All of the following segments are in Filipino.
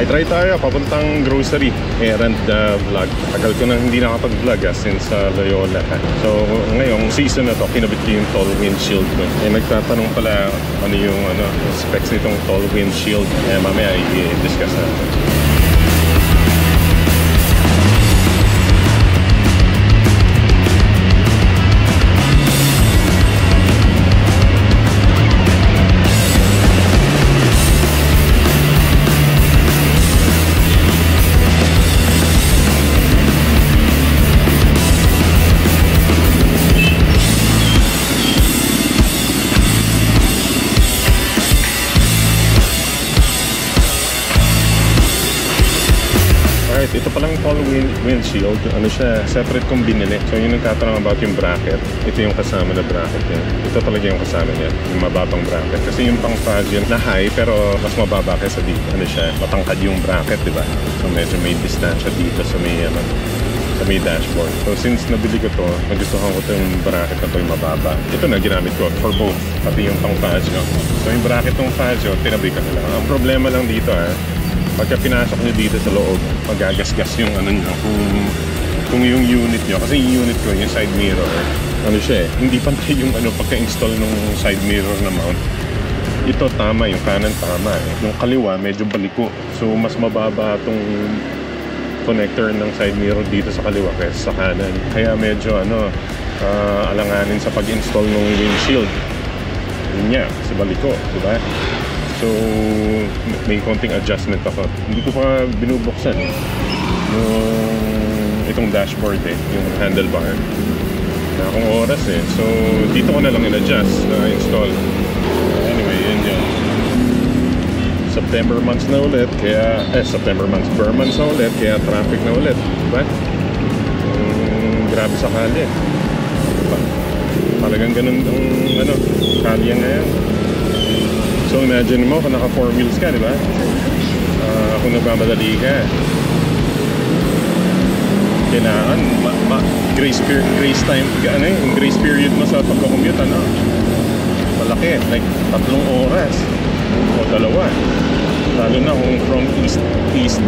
Try tayo, papuntang grocery. Errand vlog. Tagal ko nang hindi nakapag-vlog since Loyola. So ngayong season na to, kinabit ko yung tall windshield ko. Nagtatanong pala ano yung specs nitong tall windshield. Mamaya i-discuss natin. Ito palang tall windshield, siya, separate kong binili. So yung nagtatanong about yung bracket, ito yung kasama na bracket niya. Ito talaga yung kasama niya, yung mababang bracket. Kasi yung pang Fazio na high, pero mas mababa kaysa dito. Siya, matangkad yung bracket, di ba? So medyo may distansya dito sa may dashboard. So since nabili ko to, nagustuhan ko to yung bracket na to yung mababa. Ito na ginamit ko for both, pati yung pang Fazio. So yung bracket ng Fazio, tinabi ko na lang. Ang problema lang dito pagka pinasok nyo dito sa loob, magagasgas yung kung yung unit nyo. Kasi yung unit ko, yung side mirror, siya hindi pantay yung pagka-install ng side mirror na mount. Ito tama, yung kanan tama Yung kaliwa, medyo baliko. So mas mababa itong connector ng side mirror dito sa kaliwa kaysa sa kanan. Kaya medyo alanganin sa pag-install ng windshield. Yun nga, sa baliko, diba? So, may konting adjustment ako. Hindi ko pa binubuksan itong dashboard yung handlebar. Na akong oras So, dito ko na lang in-adjust na install. Anyway, yun. September months na ulit, kaya September months, Burr months na ulit, kaya traffic na ulit. Diba? Grabe sa kalye. Talagang ganun ang kalye ngayon. So imagine mo kung naka 4 wheels ka, di ba? Kung nagmamadali ka, kailangan grace time, yung grace period mo sa pagko-commute, malaki, like 3 oras o 2. Lalo na kung from east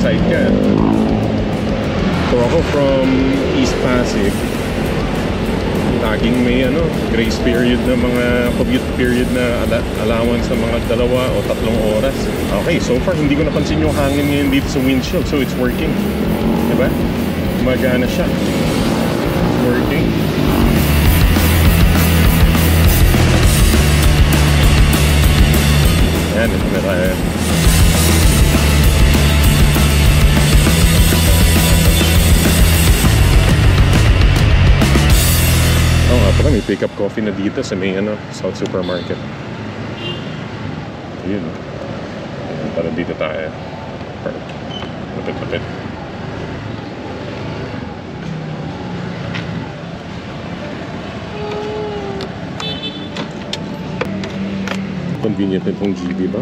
side ka. So ako from East Pasig, laging may grace period na mga commute period na allowance ng mga 2 o 3 oras. Okay, so far hindi ko napansin yung hangin ngayon dito sa windshield, so it's working. Diba? Magana siya. It's working. Ayan, ito na tayo. May pick-up coffee na dito sa may South Supermarket. Yun. Para dito tayo. Lapit-lapit. Convenient itong GB ba?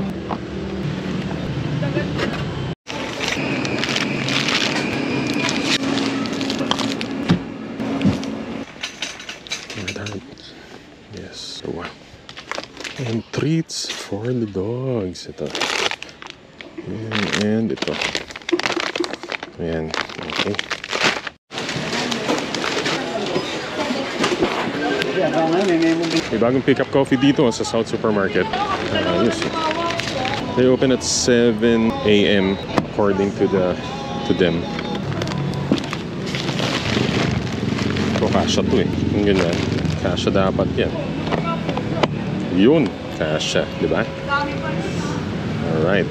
Yes, so wow. And treats for the dogs. Ito. And ito. Ayan. Okay. May bagong pick-up coffee dito sa South Supermarket. They open at 7 a.m. according to them. So, kasha to Yung ganyan. Kasha dapat yan. Yun. Kasha. Diba? Alright.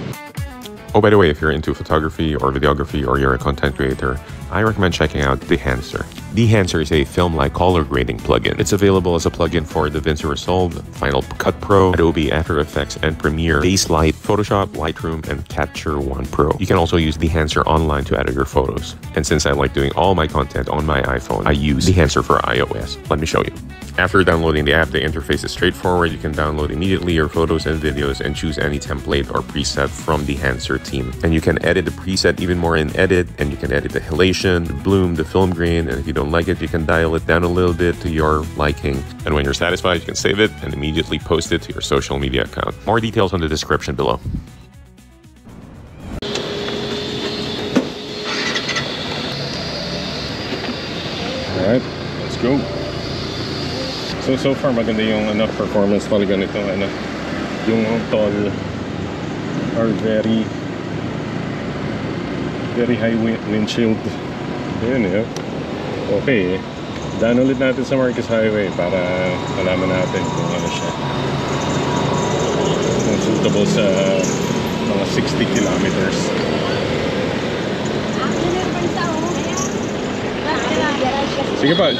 Oh, by the way, if you're into photography or videography or you're a content creator, I recommend checking out Dehancer. Dehancer is a film-like color grading plugin. It's available as a plugin for DaVinci Resolve, Final Cut Pro, Adobe After Effects and Premiere, Baselight, Photoshop, Lightroom, and Capture One Pro. You can also use Dehancer online to edit your photos. And since I like doing all my content on my iPhone, I use Dehancer for iOS. Let me show you. After downloading the app, the interface is straightforward. You can download immediately your photos and videos and choose any template or preset from the Dehancer team. And you can edit the preset even more in Edit, and you can edit the halation, the bloom, the film grain, and if you don't like it, you can dial it down a little bit to your liking. And when you're satisfied, you can save it and immediately post it to your social media account. More details on the description below. Alright, let's go. So far maganda yung performance talaga nito. Yung toll are very high windshield. Yun eh. Okay eh. Daan ulit natin sa Marcos Highway para malaman natin kung ano siya. Kung suitable sa mga 60 kilometers. Sige pa.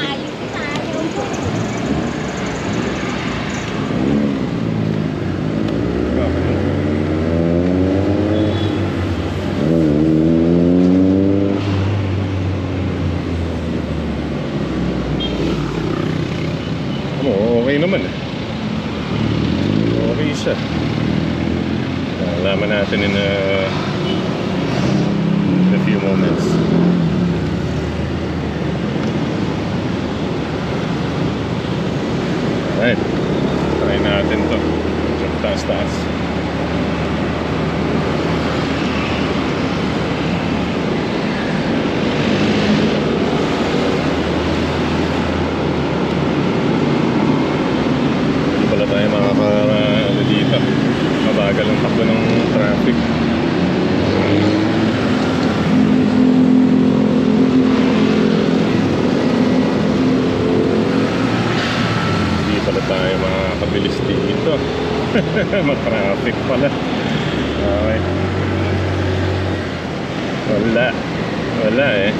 Okay naman eh. Okay siya. Alaman natin in a few moments. Alright. Try natin to. Jump taas. Tayo makaka dito. Mabagal ang takbo ng traffic. Hindi pala tayo makakabilis dito. Mag-traffic pala. Okay. Wala eh.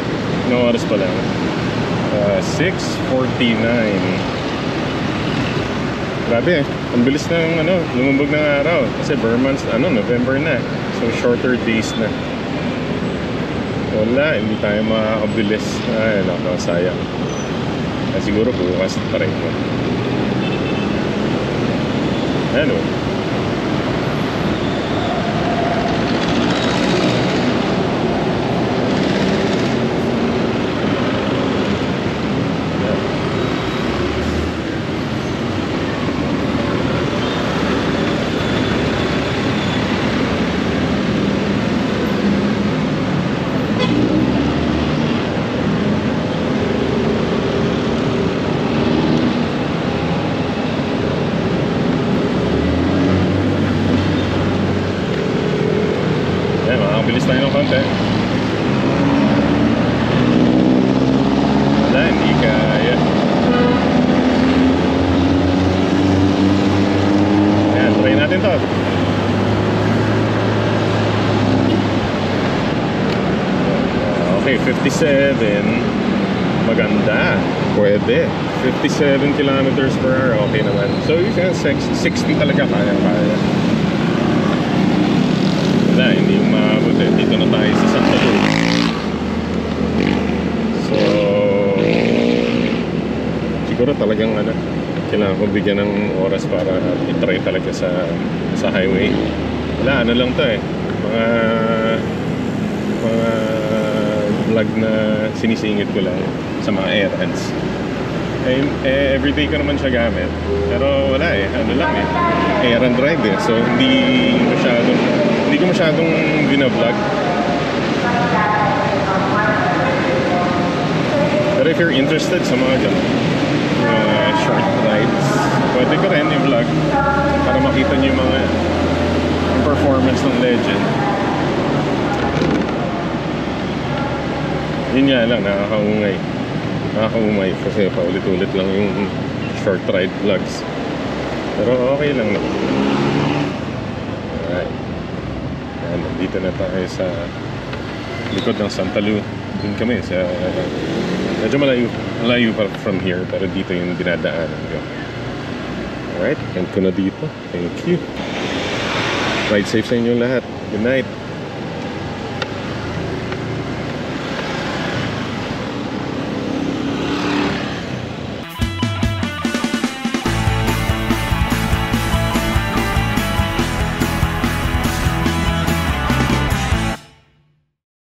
No oras pa lang. 6:49. Grabe eh, ang bilis ng lumubog ng araw. Kasi Burman's, November na. So shorter days na. Wala, hindi tayo makakabilis. Ay, sayang. Siguro bukas pa rin mo. Ano? Bilis tayo ng konti. Wala, hindi kaya. Ayan, try natin to. Okay, 57. Maganda. Pwede. 57 kilometers per hour. Okay naman. So, you can 60 talaga kaya. Wala, hindi maabot eh. Dito na tayo sa Santa Cruz. So siguro talagang kailangan ko bigyan ng oras para i-try talaga sa highway. Wala, lang to eh. Mga vlog na sinisingit ko lang sa mga errands. Everyday ko naman siya gamit. Pero wala eh, lang eh. Errand drive eh. So hindi ko masyadong binablog. Pero if you're interested sa mga short rides, pwede ko rin i-vlog para makita nyo yung performance ng Legend. Yun nga lang, nakakaumay kasi paulit-ulit lang yung short ride vlogs. Pero okay lang naman. Alright. Dito na tayo sa likod ng Santa Lu. Doon kami sa medyo malayo pa from here, pero dito yung dinadaanan ko. Alright, end ko na dito. Thank you. Ride safe sa inyo lahat. Good night.